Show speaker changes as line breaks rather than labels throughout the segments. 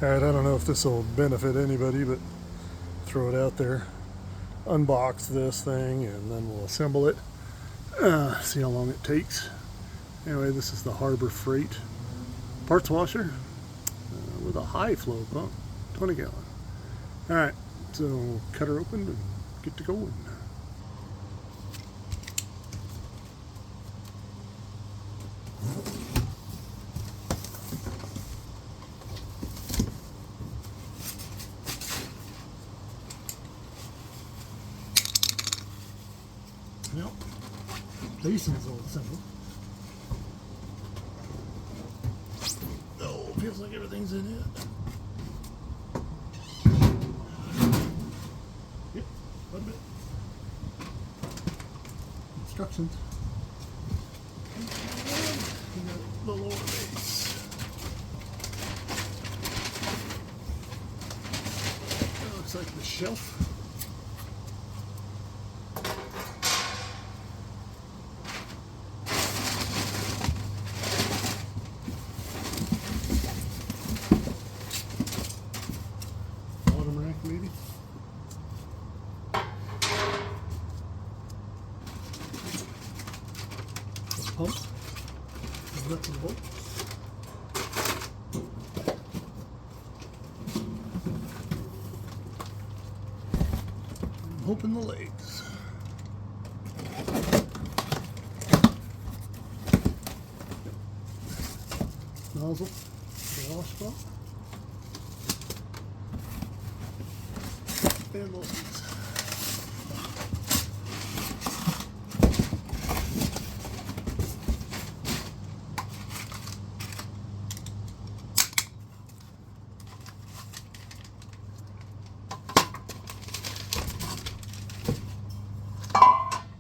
Alright, I don't know if this will benefit anybody, but throw it out there. Unbox this thing and then we'll assemble it. See how long it takes. Anyway, this is the Harbor Freight parts washer with a high flow pump, 20 gallon. Alright, so cut her open and get to going. Well, basins all assembled. Oh, feels like everything's in it. Yep, quite a bit. Instructions. And we got the lower base. That looks like the shelf. Maybe. The pump, the nuts and bolts. I'm hoping the legs. Nozzle, the wash pump. And those.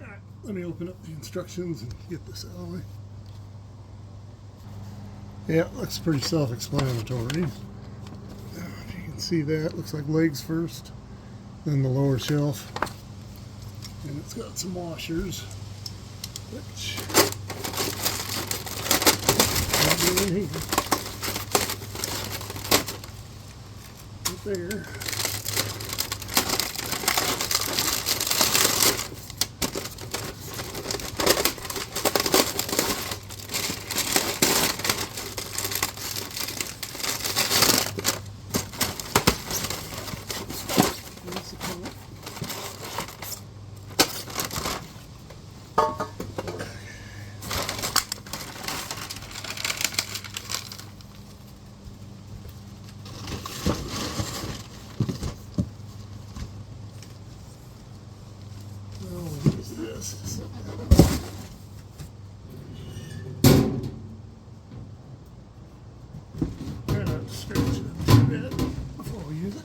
Alright, let me open up the instructions and get this out of the way. Yeah, it looks pretty self-explanatory. If you can see that, looks like legs first. Then the lower shelf, and it's got some washers, which might be in here, right there. This. Try not to scratch it a bit before we use it.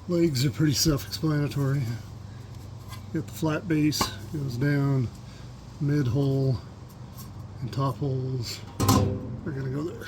Legs are pretty self-explanatory. Got the flat base, goes down, mid hole, and top holes are going to go there.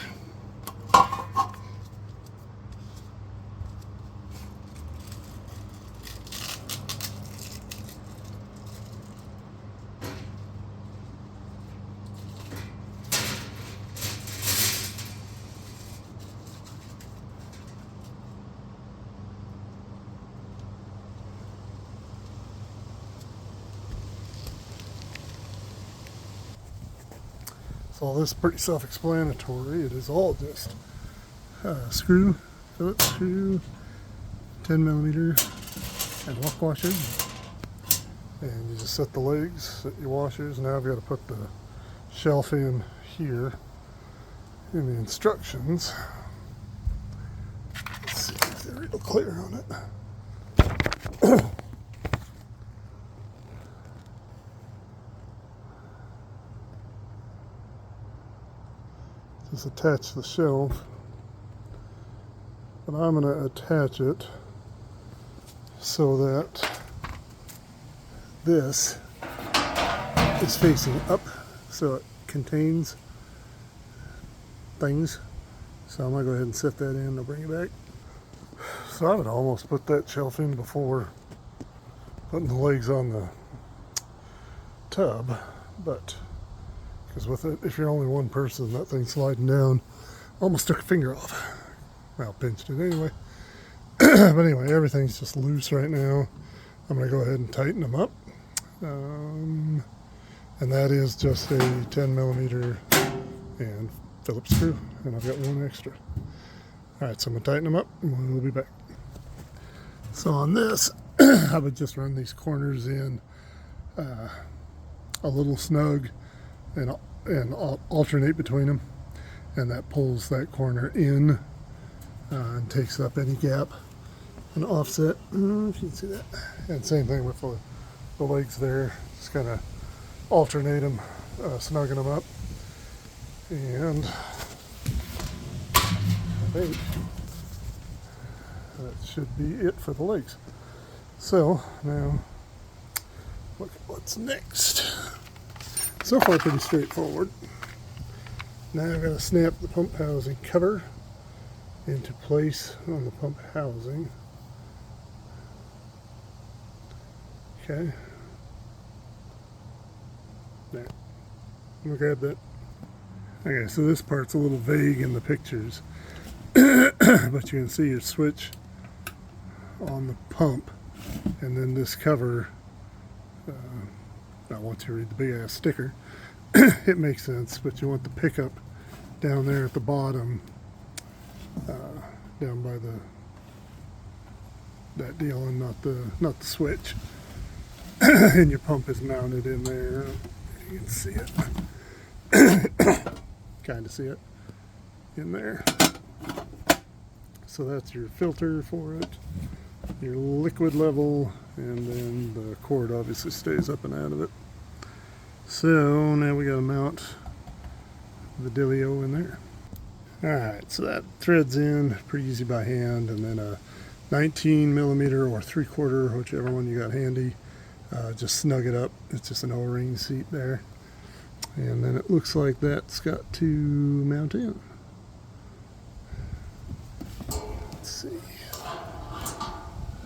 So all this is pretty self-explanatory. It is all just screw, Phillips screw, 10 millimeter, and lock washers. And you just set the legs, set your washers. Now I've got to put the shelf in here in the instructions. Let's see if they're real clear on it. Just attach the shelf, but I'm going to attach it so that this is facing up, so it contains things. So I'm going to go ahead and set that in. I'll bring it back. So I would almost put that shelf in before putting the legs on the tub, but Because with it, if you're only one person, that thing sliding down, almost took a finger off. Well, pinched it anyway. But anyway, everything's just loose right now. I'm going to go ahead and tighten them up. And that is just a 10 millimeter and Phillips screw. And I've got one extra. Alright, so I'm going to tighten them up and we'll be back. So on this, I would just run these corners in a little snug and alternate between them. And that pulls that corner in and takes up any gap. An offset, I don't know if you can see that. And same thing with the legs there. Just kind of alternate them, snugging them up. And I think that should be it for the legs. So now, look at what's next. So far pretty straightforward. Now I've got to snap the pump housing cover into place on the pump housing. Okay. There. We'll grab that. Okay, so this part's a little vague in the pictures, but you can see your switch on the pump, and then this cover. Now, once you read the big ass sticker, it makes sense. But you want the pickup down there at the bottom, down by that deal, and not the switch. And your pump is mounted in there. You can see it. Kind of see it in there. So that's your filter for it, your liquid level, and then the cord obviously stays up and out of it. So now we got to mount the dealio in there. Alright, so that threads in pretty easy by hand, and then a 19 millimeter or 3/4, whichever one you got handy. Just snug it up. It's just an O-ring seat there. And then it looks like that's got to mount in. Let's see.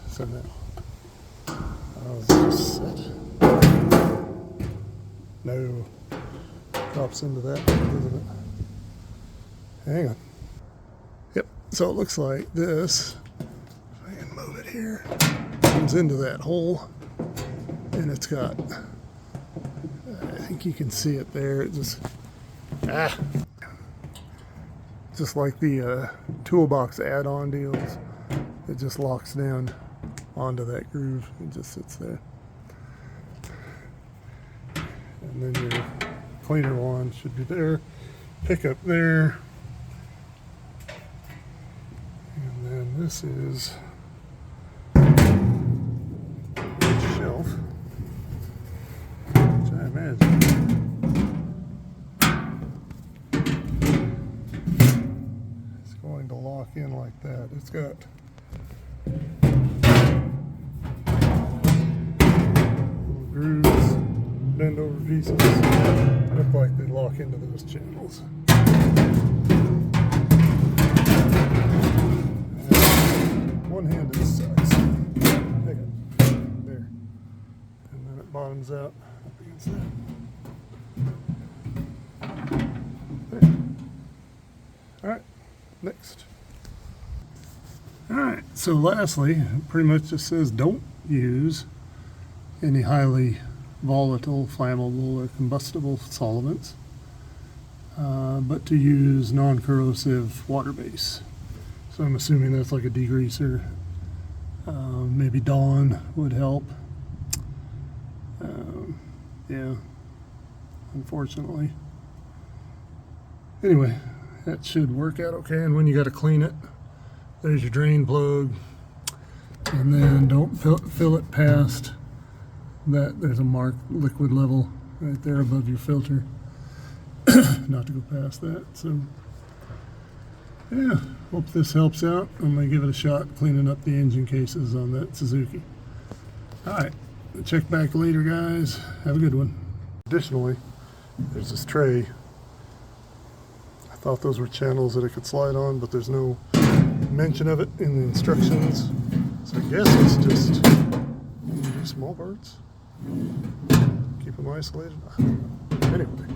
So now, how's this set? No. Drops into that, doesn't it? Hang on. Yep, so it looks like this, if I can move it here, comes into that hole. And it's got, I think you can see it there. It just, just like the toolbox add-on deals, it just locks down onto that groove and just sits there. And then your cleaner wand should be there, pickup there, and then this is the shelf. I imagine. It's going to lock in like that. It's got little grooves, bend over pieces. Look like they lock into those channels. One-handed size. There. And then it bottoms out up against that. There. Alright, next. Alright, so lastly, it pretty much just says don't use any highly volatile, flammable, or combustible solvents, but to use non-corrosive water base. So I'm assuming that's like a degreaser. Maybe Dawn would help. Yeah, unfortunately. Anyway, that should work out okay. And when you got to clean it, there's your drain plug. And then don't fill it past that. There's a marked liquid level right there above your filter. Not to go past that. So, yeah, hope this helps out. I'm going to give it a shot cleaning up the engine cases on that Suzuki. Alright, check back later, guys. Have a good one. Additionally, there's this tray. I thought those were channels that it could slide on, but there's no mention of it in the instructions. So I guess it's just small parts. Keep them isolated. Anyway,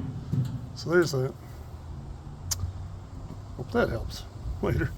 So there's that. Hope that helps later.